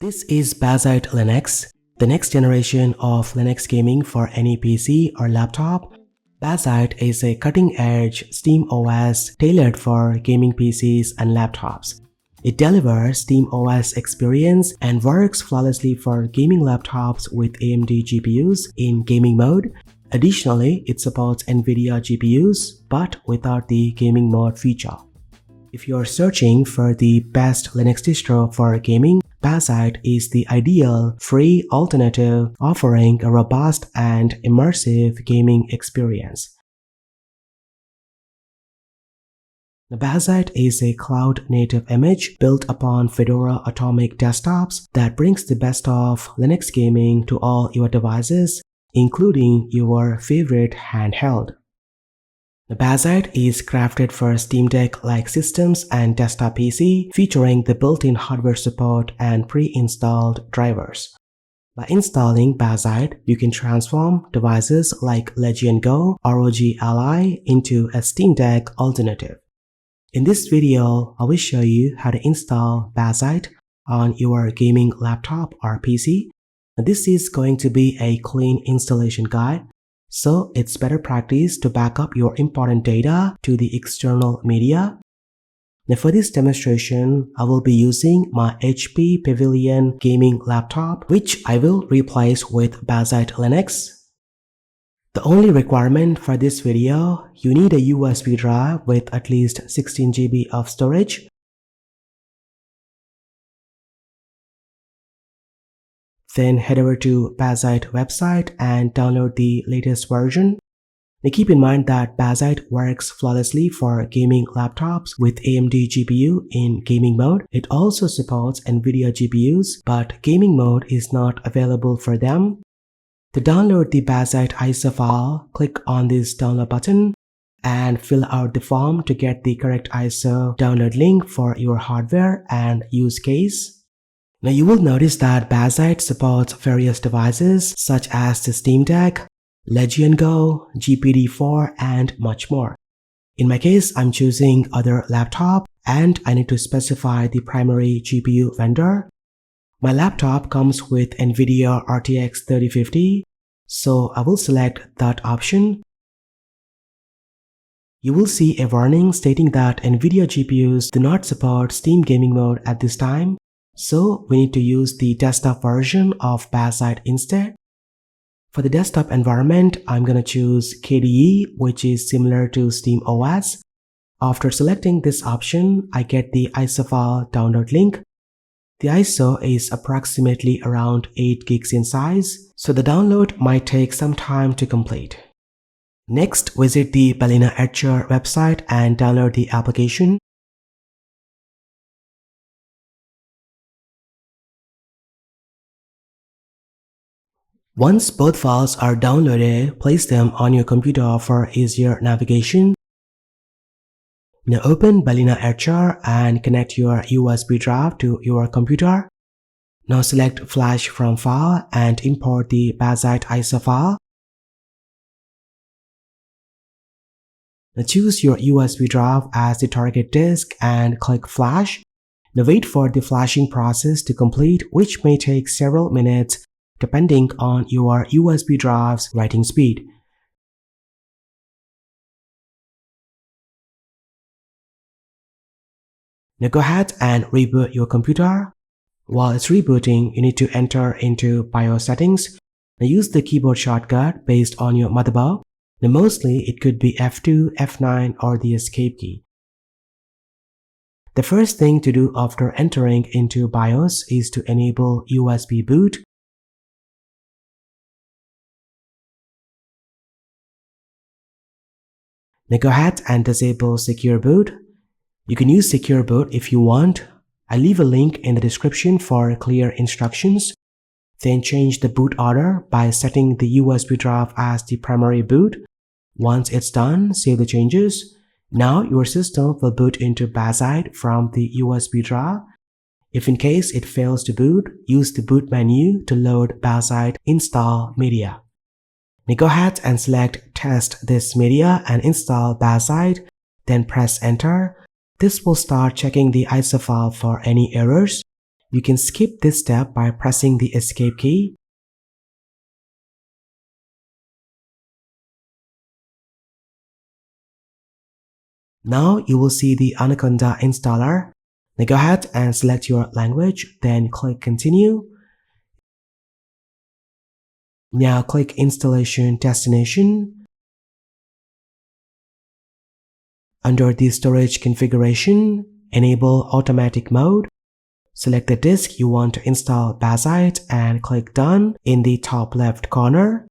This is Bazzite Linux, the next generation of Linux gaming for any PC or laptop. Bazzite is a cutting-edge steamOS tailored for gaming PCs and laptops. It delivers steamOS experience and works flawlessly for gaming laptops with AMD GPUs in gaming mode. Additionally, it supports NVIDIA GPUS but without the gaming mode feature. If you're searching for the best Linux distro for gaming, Bazzite is the ideal free alternative offering a robust and immersive gaming experience. The Bazzite is a cloud-native image built upon Fedora Atomic desktops that brings the best of Linux gaming to all your devices, including your favorite handheld. The Bazzite is crafted for Steam Deck-like systems and desktop PC, featuring the built-in hardware support and pre-installed drivers. By installing Bazzite, you can transform devices like Legion Go, ROG Ally into a Steam Deck alternative. In this video, I will show you how to install Bazzite on your gaming laptop or PC. This is going to be a clean installation guide, so it's better practice to back up your important data to the external media. Now for this demonstration, I will be using my HP Pavilion gaming laptop, which I will replace with Bazzite Linux. The only requirement for this video, you need a USB drive with at least 16 GB of storage. Then head over to Bazzite website and download the latest version. Now keep in mind that Bazzite works flawlessly for gaming laptops with AMD GPU in gaming mode. It also supports NVIDIA GPUs, but gaming mode is not available for them. To download the Bazzite ISO file, click on this download button and fill out the form to get the correct ISO download link for your hardware and use case. Now you will notice that Bazzite supports various devices such as the Steam Deck, Legion Go, GPD4 and much more. In my case, I'm choosing other laptop and I need to specify the primary GPU vendor. My laptop comes with NVIDIA RTX 3050, so I will select that option. You will see a warning stating that NVIDIA GPUs do not support Steam gaming mode at this time. So we need to use the desktop version of Bazzite instead. For the desktop environment, I'm going to choose KDE, which is similar to steamOS. After selecting this option, I get the ISO file download link. The ISO is approximately around 8 gigs in size, so the download might take some time to complete. Next, visit the Balena Etcher website and download the application. Once both files are downloaded, place them on your computer for easier navigation. Now open Balena Etcher and connect your USB drive to your computer. Now select Flash from File and import the Bazzite ISO file. Now choose your USB drive as the target disk and click Flash. Now wait for the flashing process to complete, which may take several minutes depending on your USB drive's writing speed. Now go ahead and reboot your computer. While it's rebooting, you need to enter into BIOS settings. Now use the keyboard shortcut based on your motherboard. Now mostly it could be F2, F9 or the escape key. The first thing to do after entering into BIOS is to enable USB boot. Now go ahead and disable Secure Boot. You can use Secure Boot if you want. I leave a link in the description for clear instructions. Then change the boot order by setting the USB drive as the primary boot. Once it's done, save the changes. Now your system will boot into Bazzite from the USB drive. If in case it fails to boot, use the boot menu to load Bazzite install media. Now go ahead and select Test this media and install Bazzite, then press Enter. This will start checking the ISO file for any errors. You can skip this step by pressing the escape key. Now you will see the Anaconda installer. Now go ahead and select your language, then click continue. Now click installation destination. Under the storage configuration, enable automatic mode. Select the disk you want to install Bazzite and click done in the top left corner.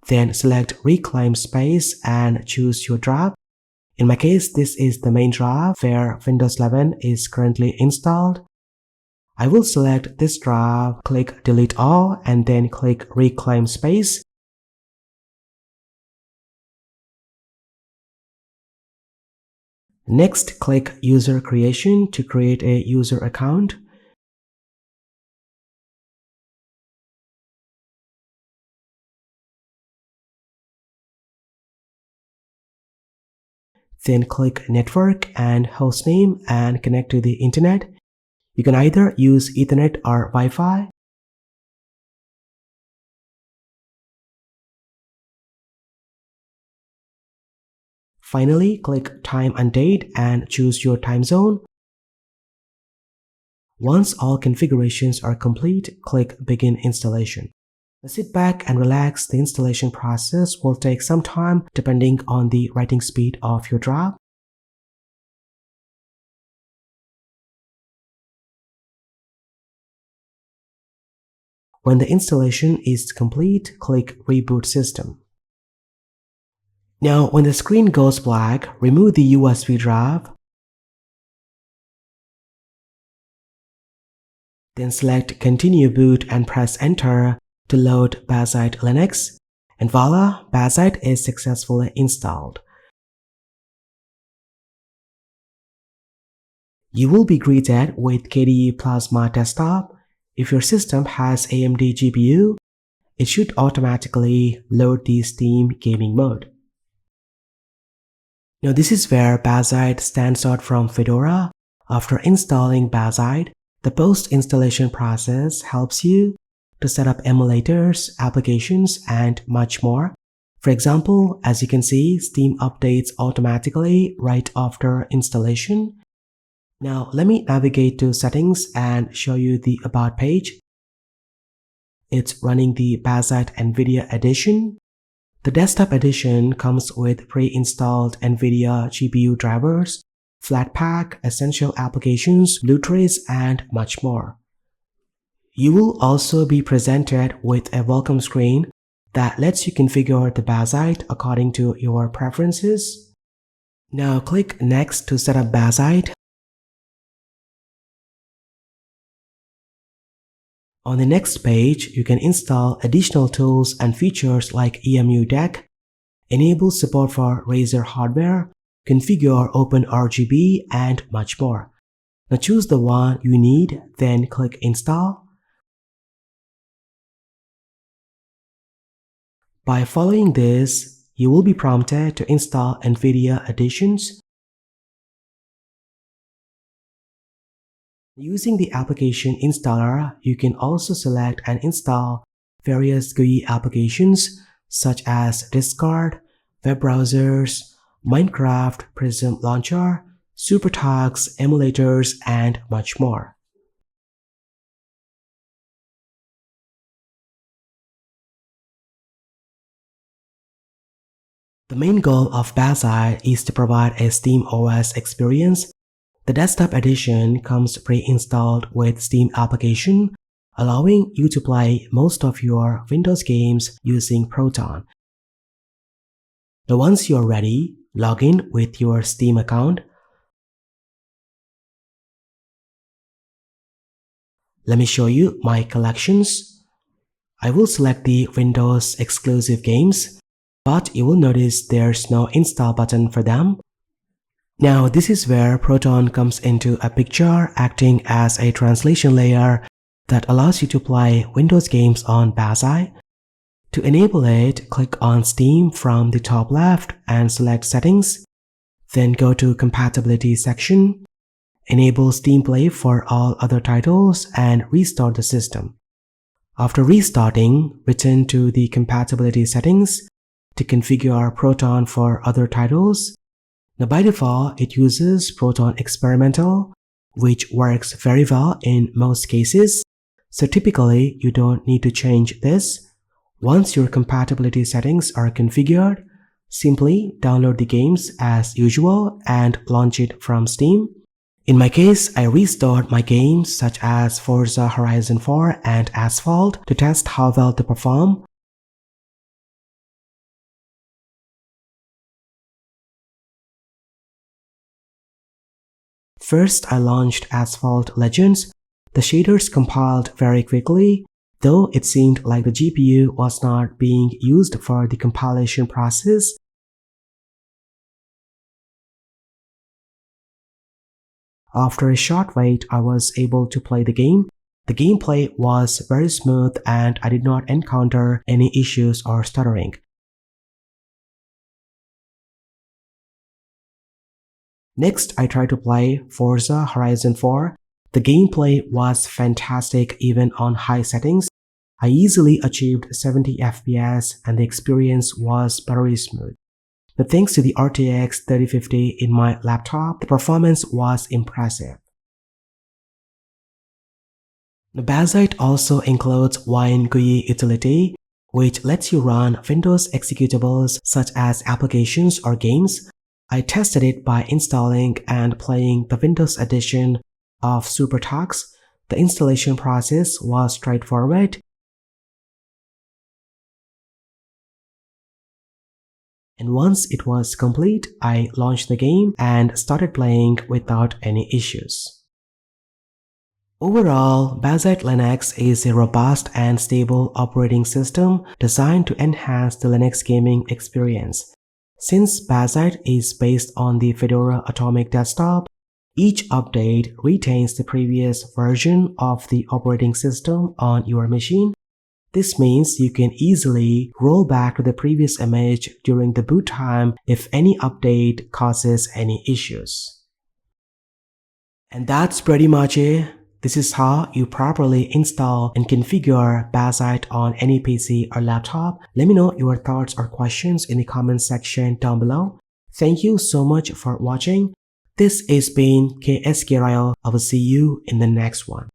Then select reclaim space and choose your drive. In my case, this is the main drive where Windows 11 is currently installed. I will select this drive, click delete all, and then click reclaim space. Next, click user creation to create a user account. Then click network and hostname and connect to the internet. You can either use Ethernet or Wi-Fi. Finally, click time and date and choose your time zone. Once all configurations are complete, click begin installation. Now sit back and relax. The installation process will take some time depending on the writing speed of your drive. When the installation is complete, click reboot system. Now when the screen goes black, remove the USB drive. Then select continue boot and press enter to load Bazzite Linux, and voila, Bazzite is successfully installed. You will be greeted with KDE Plasma Desktop. If your system has AMD GPU, it should automatically load the Steam gaming mode. Now this is where Bazzite stands out from Fedora. After installing Bazzite, the post-installation process helps you to set up emulators, applications, and much more. For example, as you can see, Steam updates automatically right after installation. Now let me navigate to settings and show you the about page. It's running the Bazzite NVIDIA edition. The desktop edition comes with pre-installed NVIDIA GPU drivers, Flatpak, essential applications, Bluetrace, and much more. You will also be presented with a welcome screen that lets you configure the Bazzite according to your preferences. Now click Next to set up Bazzite. On the next page, you can install additional tools and features like EMU Deck, enable support for Razer hardware, configure OpenRGB, and much more. Now choose the one you need, then click Install. By following this, you will be prompted to install NVIDIA additions. Using the application installer, you can also select and install various GUI applications such as Discord, web browsers, Minecraft, Prism Launcher, SuperTalks, emulators, and much more. The main goal of Bazzite is to provide a steamOS experience. The desktop edition comes pre-installed with Steam application, allowing you to play most of your Windows games using Proton. Now once you're ready, log in with your Steam account. Let me show you my collections. I will select the Windows exclusive games, but you will notice there's no install button for them. Now this is where Proton comes into a picture, acting as a translation layer that allows you to play Windows games on Bazzite. To enable it, click on Steam from the top left and select Settings. Then go to Compatibility section. Enable Steam Play for all other titles and restart the system. After restarting, return to the compatibility settings to configure Proton for other titles. Now by default, it uses Proton Experimental, which works very well in most cases. So typically, you don't need to change this. Once your compatibility settings are configured, simply download the games as usual and launch it from Steam. In my case, I restored my games such as Forza Horizon 4 and Asphalt to test how well they perform. First, I launched Asphalt Legends. The shaders compiled very quickly, though it seemed like the GPU was not being used for the compilation process. After a short wait, I was able to play the game. The gameplay was very smooth and I did not encounter any issues or stuttering. Next, I tried to play Forza Horizon 4. The gameplay was fantastic even on high settings. I easily achieved 70 FPS and the experience was very smooth. But thanks to the RTX 3050 in my laptop, the performance was impressive. The Bazzite also includes WineGUI utility, which lets you run Windows executables such as applications or games. I tested it by installing and playing the Windows edition of SuperTalks. The installation process was straightforward. And once it was complete, I launched the game and started playing without any issues. Overall, Bazzite Linux is a robust and stable operating system designed to enhance the Linux gaming experience. Since Bazzite is based on the Fedora Atomic desktop, each update retains the previous version of the operating system on your machine. This means you can easily roll back to the previous image during the boot time if any update causes any issues. And that's pretty much it. This is how you properly install and configure Bazzite on any PC or laptop. Let me know your thoughts or questions in the comment section down below. Thank you so much for watching. This has been KSK Royal. I will see you in the next one.